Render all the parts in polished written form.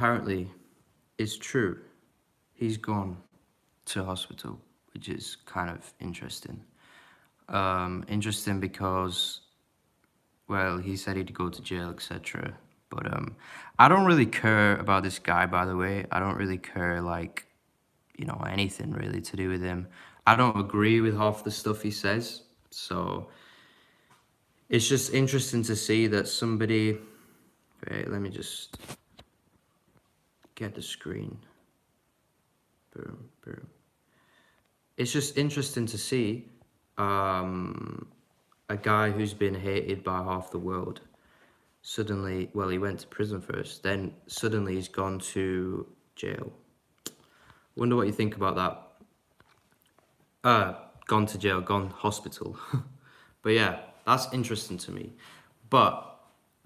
apparently it's true. He's gone to hospital, which is kind of interesting. Interesting because, well, he said he'd go to jail, etc. But I don't really care about this guy, by the way. I don't really care, like, anything really to do with him. I don't agree with half the stuff he says. So it's just interesting to see that somebody. Wait, let me just get the screen. Boom, boom. It's just interesting to see a guy who's been hated by half the world suddenly, well, he went to prison first, then suddenly he's gone to jail. Wonder what you think about that. Gone to jail, gone hospital. But yeah, that's interesting to me. But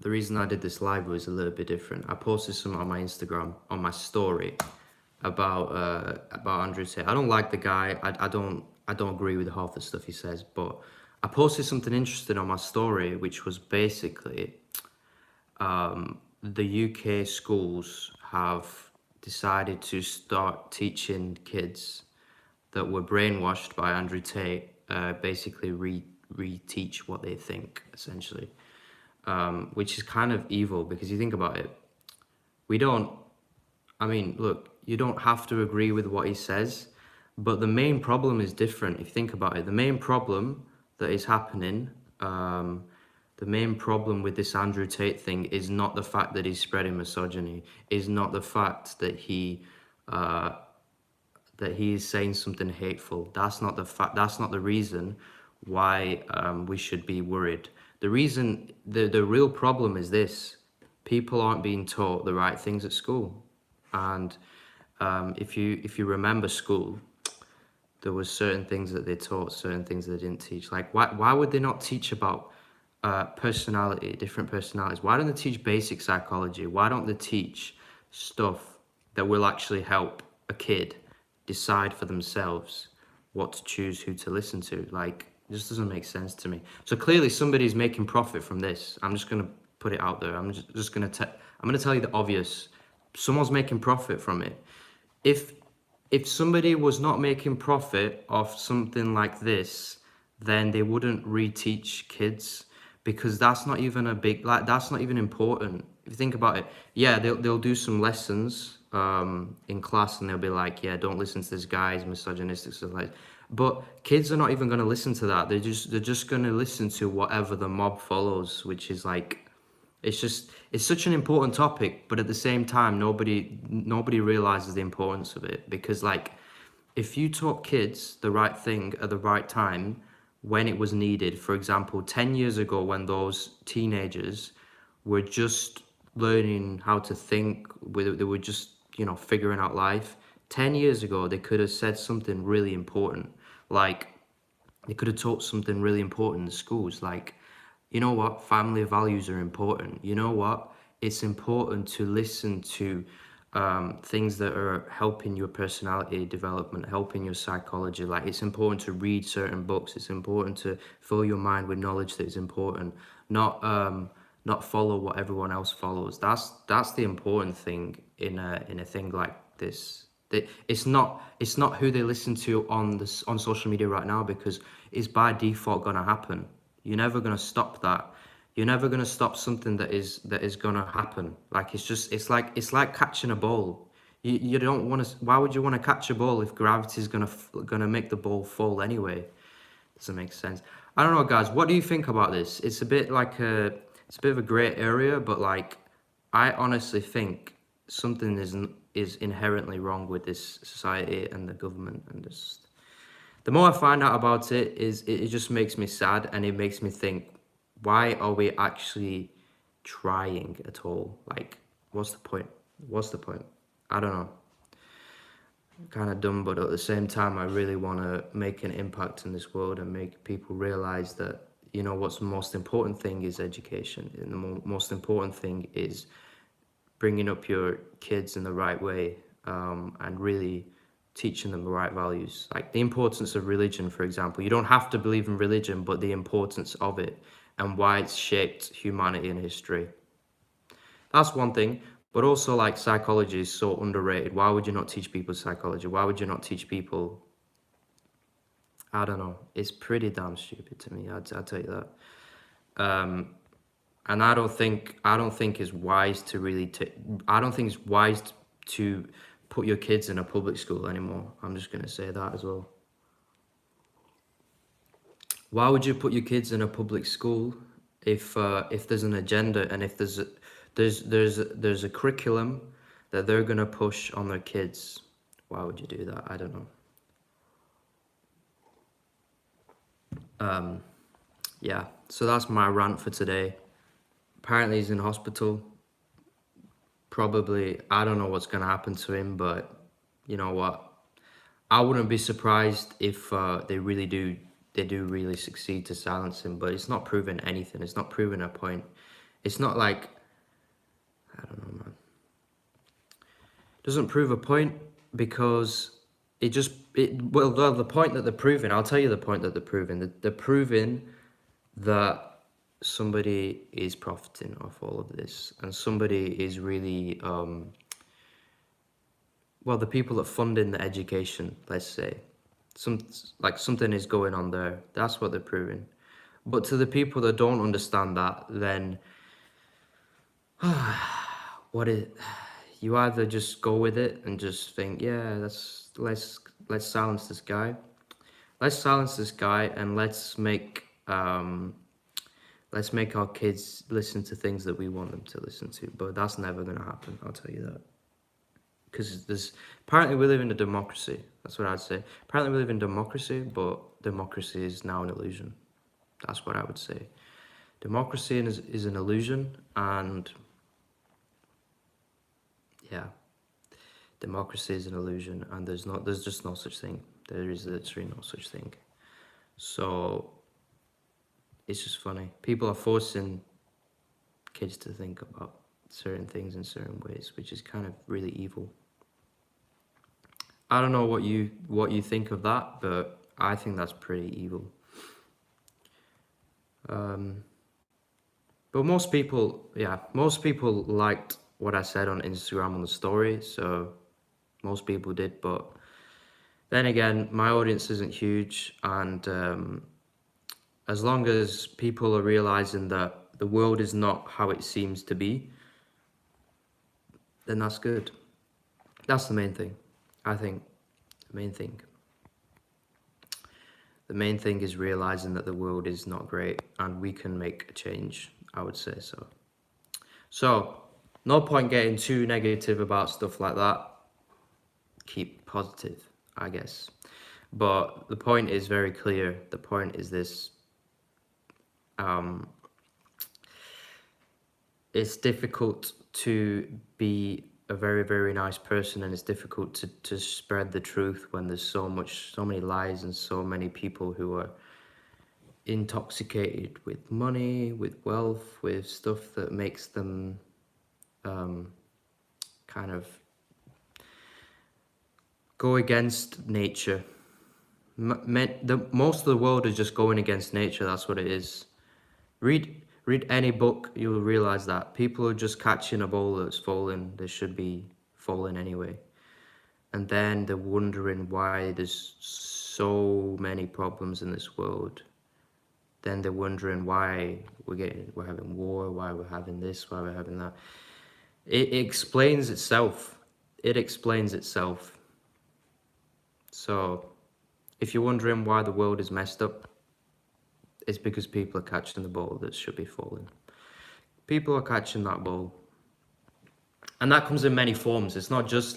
the reason I did this live was a little bit different. I posted something on my Instagram, on my story, about Andrew Tate. I don't like the guy. I don't agree with half the stuff he says, but I posted something interesting on my story, which was basically the UK schools have decided to start teaching kids that were brainwashed by Andrew Tate, basically reteach what they think, essentially, which is kind of evil because you think about it. I mean, look, you don't have to agree with what he says, but the main problem is different. If you think about it, the main problem that is happening, the main problem with this Andrew Tate thing is not the fact that he's spreading misogyny, is not the fact that he is saying something hateful. That's not the fact. That's not the reason why we should be worried. The reason, the real problem is this: people aren't being taught the right things at school. And if you remember school, there was certain things that they taught, certain things they didn't teach. Like why would they not teach about personality, different personalities? Why don't they teach basic psychology? Why don't they teach stuff that will actually help a kid decide for themselves what to choose, who to listen to? Like, it just doesn't make sense to me. So clearly somebody's making profit from this. I'm just gonna put it out there. I'm gonna tell you the obvious. Someone's making profit from it. If somebody was not making profit off something like this, then they wouldn't reteach kids, because that's not even that's not even important. If you think about it, yeah, they'll do some lessons in class, and they'll be like, yeah, don't listen to this guy, he's misogynistic, stuff like that. But kids are not even going to listen to that. They're just going to listen to whatever the mob follows, which is like, it's such an important topic, but at the same time, nobody realizes the importance of it, because like, if you taught kids the right thing at the right time, when it was needed, for example, 10 years ago, when those teenagers were just learning how to think, they were just, figuring out life. 10 years ago, they could have said something really important. Like, they could have taught something really important in the schools. Like, you know what? Family values are important. You know what? It's important to listen to things that are helping your personality development, helping your psychology. Like, it's important to read certain books. It's important to fill your mind with knowledge that is important, not follow what everyone else follows. That's the important thing in a thing like this. It's not who they listen to on social media right now, because it's by default gonna happen. You're never gonna stop that. You're never gonna stop something that is gonna happen. Like, it's like catching a ball. You don't want to. Why would you want to catch a ball if gravity's gonna make the ball fall anyway? Doesn't make sense. I don't know, guys. What do you think about this? It's a bit of a gray area, but like, I honestly think something is inherently wrong with this society and the government, and just the more I find out about it, it just makes me sad, and it makes me think, why are we actually trying at all? Like, what's the point? What's the point? I don't know. Kind of dumb, but at the same time, I really want to make an impact in this world and make people realize that, what's the most important thing is education, and the most important thing is bringing up your kids in the right way, and really teaching them the right values. Like the importance of religion, for example. You don't have to believe in religion, but the importance of it and why it's shaped humanity and history. That's one thing. But also, like, psychology is so underrated. Why would you not teach people psychology? Why would you not teach people? I don't know. It's pretty damn stupid to me. I'll tell you that. And I don't think it's wise to really. I don't think it's wise to put your kids in a public school anymore. I'm just gonna say that as well. Why would you put your kids in a public school if there's an agenda and if there's a curriculum that they're gonna push on their kids? Why would you do that? I don't know. Yeah, so that's my rant for today. Apparently he's in hospital. Probably, I don't know what's gonna happen to him, but you know what? I wouldn't be surprised if they do really succeed to silence him, but it's not proving anything. It's not proving a point. It's not like, I don't know, man. It doesn't prove a point because the point that they're proving, I'll tell you the point that they're proving. They're proving that somebody is profiting off all of this, and somebody is really, the people that funding the education, let's say, something is going on there. That's what they're proving. But to the people that don't understand that, then you either just go with it and just think, yeah, let's silence this guy. Let's silence this guy and let's make our kids listen to things that we want them to listen to. But that's never gonna happen, I'll tell you that. Because apparently we live in a democracy. That's what I'd say. Apparently we live in democracy, but democracy is now an illusion. That's what I would say. Democracy is an illusion, and yeah, democracy is an illusion, and there's just no such thing. There is literally no such thing. So it's just funny. People are forcing kids to think about certain things in certain ways, which is kind of really evil. I don't know what you think of that, but I think that's pretty evil. But most people liked what I said on Instagram on the story, so most people did. But then again, my audience isn't huge, and as long as people are realizing that the world is not how it seems to be, then that's good. That's the main thing. I think the main thing is realizing that the world is not great and we can make a change, I would say so. So, no point getting too negative about stuff like that. Keep positive, I guess. But the point is very clear. The point is this. It's difficult to be a very, very nice person, and it's difficult to spread the truth when there's so many lies and so many people who are intoxicated with money, with wealth, with stuff that makes them kind of go against nature. Most of the world is just going against nature. That's what it is. Read any book, you'll realize that people are just catching a ball that's falling. They should be falling anyway. And then they're wondering why there's so many problems in this world. Then they're wondering why we're having war, why we're having this, why we're having that. It explains itself. It explains itself. So, if you're wondering why the world is messed up, it's because people are catching the ball that should be falling. People are catching that ball. And that comes in many forms. It's not just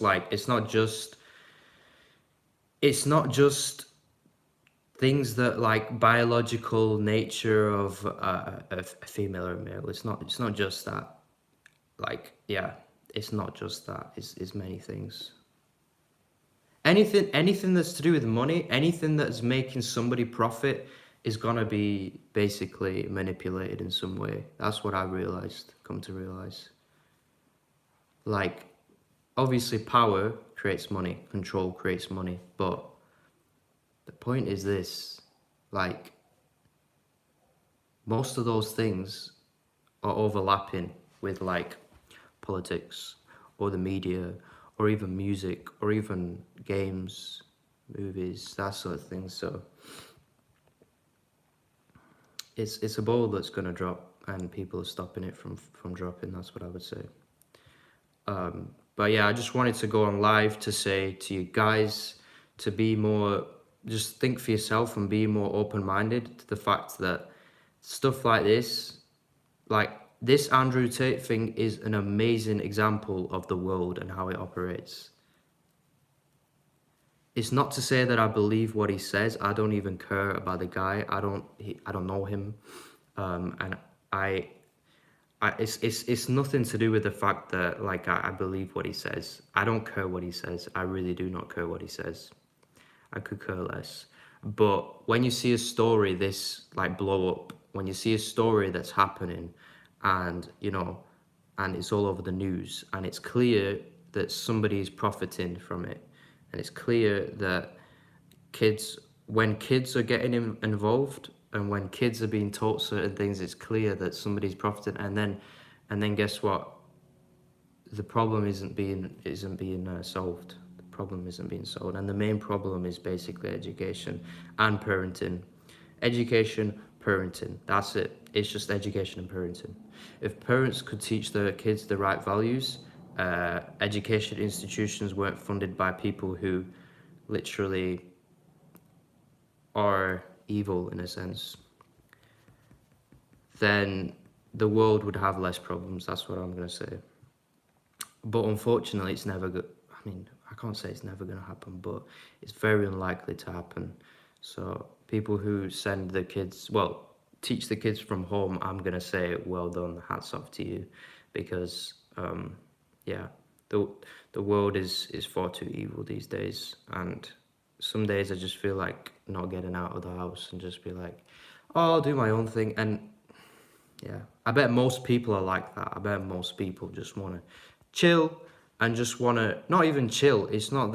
things that like biological nature of a female or a male. It's not just that. Like, yeah, it's not just that. It's many things. Anything that's to do with money, anything that's making somebody profit is gonna be basically manipulated in some way. That's what I come to realize. Like, obviously power creates money, control creates money, but the point is this, like, most of those things are overlapping with like politics, or the media, or even music, or even games, movies, that sort of thing. So it's a ball that's gonna drop, and people are stopping it from dropping. That's what I would say. But yeah, I just wanted to go on live to say to you guys to be more, just think for yourself and be more open-minded to the fact that stuff like this Andrew Tate thing is an amazing example of the world and how it operates. It's not to say that I believe what he says. I don't even care about the guy. I don't know him, and it's nothing to do with the fact that like I believe what he says. I don't care what he says. I really do not care what he says. I could care less. But when you see a story this like blow up, when you see a story that's happening, and and it's all over the news, and it's clear that somebody's profiting from it, and it's clear that when kids are getting involved, and when kids are being taught certain things, it's clear that somebody's profiting, and then guess what? The problem isn't being solved. The problem isn't being solved, and the main problem is basically education and parenting. Education, parenting. That's it. It's just education and parenting. If parents could teach their kids the right values, education institutions weren't funded by people who literally are evil in a sense, then the world would have less problems. That's what I'm going to say. But unfortunately, it's never good. I mean, I can't say it's never going to happen, but it's very unlikely to happen. So people who send the kids, well, teach the kids from home, I'm going to say, well done, hats off to you. Because, yeah, the world is far too evil these days. And some days I just feel like not getting out of the house and just be like, oh, I'll do my own thing. And yeah, I bet most people are like that. I bet most people just want to chill and just want to, not even chill. It's not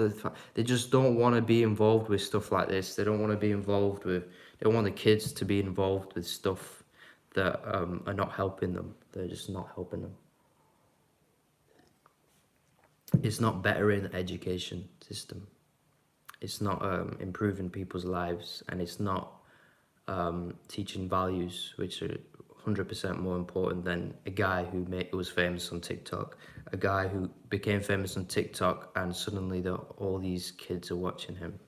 they just don't want to be involved with stuff like this. They don't want to be involved with, they don't want the kids to be involved with stuff that are not helping them. They're just not helping them. It's not bettering the education system. It's not improving people's lives, and it's not teaching values, which are 100% more important than a guy who was famous on TikTok, a guy who became famous on TikTok, and suddenly all these kids are watching him.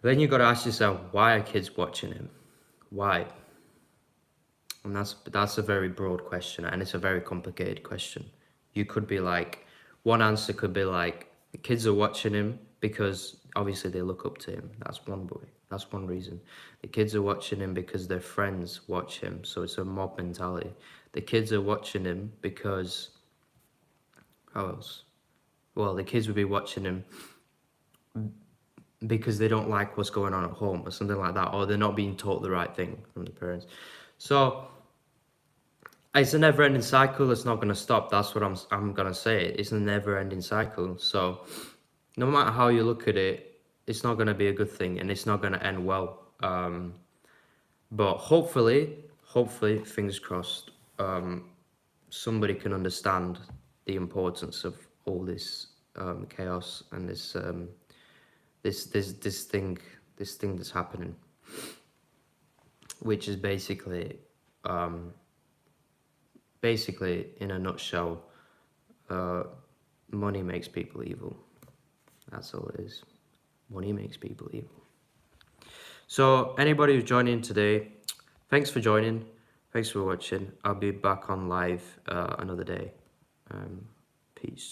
Then you got to ask yourself, why are kids watching him? Why? And that's a very broad question, and it's a very complicated question. You could be like, one answer could be like, the kids are watching him because obviously they look up to him. That's one boy. That's one reason. The kids are watching him because their friends watch him. So it's a mob mentality. The kids are watching him because, how else? Well, the kids would be watching him because they don't like what's going on at home or something like that, or they're not being taught the right thing from the parents. So it's a never-ending cycle. It's not going to stop. That's what I'm going to say. It's a never-ending cycle. So no matter how you look at it, it's not going to be a good thing, and it's not going to end well. But hopefully, fingers crossed, somebody can understand the importance of all this chaos and this thing that's happening, which is basically in a nutshell, money makes people evil. That's all it is. Money makes people evil. So anybody who's joining today, thanks for joining. Thanks for watching. I'll be back on live another day. Peace.